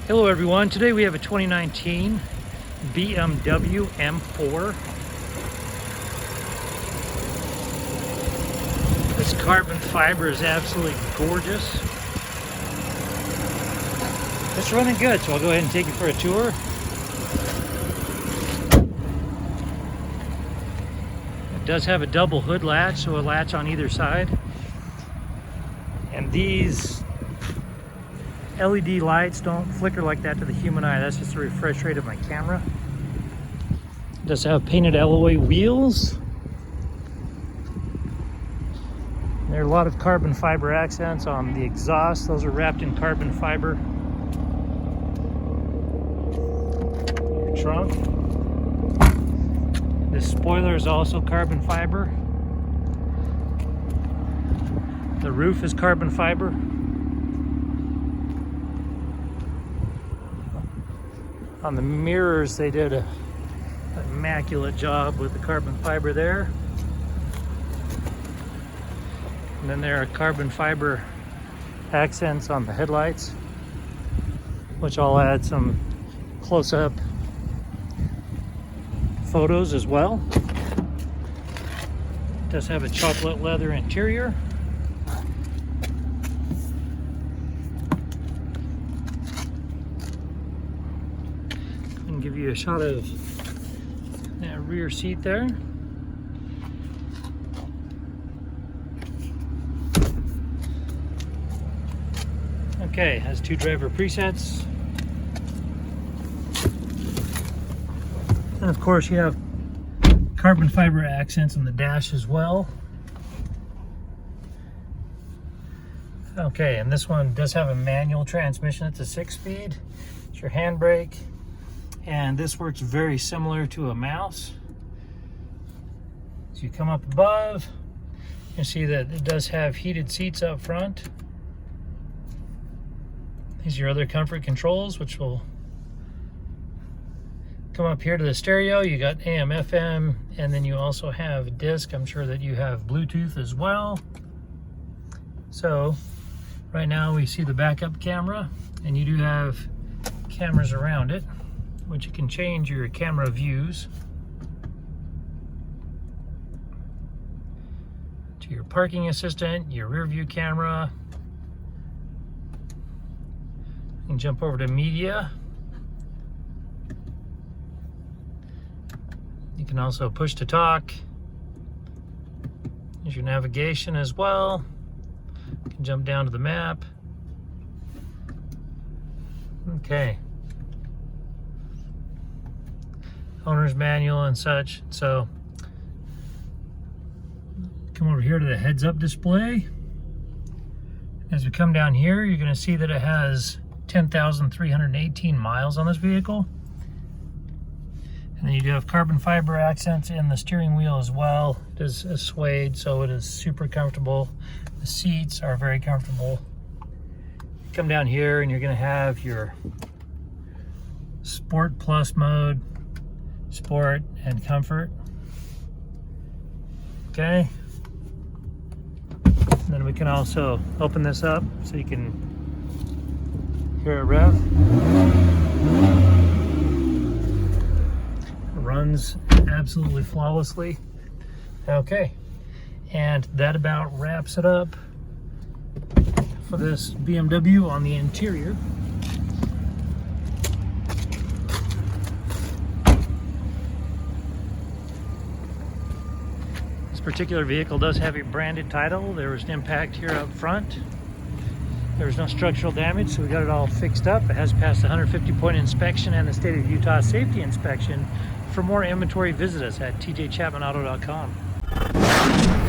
Hello everyone, today we have a 2019 BMW M4. This carbon fiber is absolutely gorgeous. It's running good, so I'll go ahead and take you for a tour. It does have a double hood latch, so a latch on either side. And these LED lights don't flicker like that to the human eye. That's just the refresh rate of my camera. It does have painted alloy wheels. There are a lot of carbon fiber accents on the exhaust. Those are wrapped in carbon fiber. Your trunk. This spoiler is also carbon fiber. The roof is carbon fiber. On the mirrors, they did an immaculate job with the carbon fiber there. And then there are carbon fiber accents on the headlights, which I'll add some close-up photos as well. It does have a chocolate leather interior. Give you a shot of that rear seat there. Okay, has 2 driver presets. And of course you have carbon fiber accents on the dash as well. Okay, and this one does have a manual transmission. It's a 6-speed. It's your handbrake. And this works very similar to a mouse. So you come up above, you see that it does have heated seats up front. These are your other comfort controls, which will come up here to the stereo. You got AM, FM, and then you also have disc. I'm sure that you have Bluetooth as well. So right now we see the backup camera, and you do have cameras around it, which you can change your camera views to your parking assistant, your rear view camera. You can jump over to media. You can also push to talk. There's your navigation as well. You can jump down to the map. Okay. Owner's manual and such. So come over here to the heads-up display. As we come down here, you're going to see that it has 10,318 miles on this vehicle. And then you do have carbon fiber accents in the steering wheel as well. It is a suede, so it is super comfortable. The seats are very comfortable. Come down here and you're going to have your Sport Plus mode, Sport, and Comfort. Okay. And then we can also open this up so you can hear it rev. It runs absolutely flawlessly. Okay. And that about wraps it up for this BMW on the interior. This particular vehicle does have a branded title. There was an impact here up front. There was no structural damage, so we got it all fixed up. It has passed the 150-point inspection and the state of Utah safety inspection. For more inventory, visit us at tjchapmanauto.com.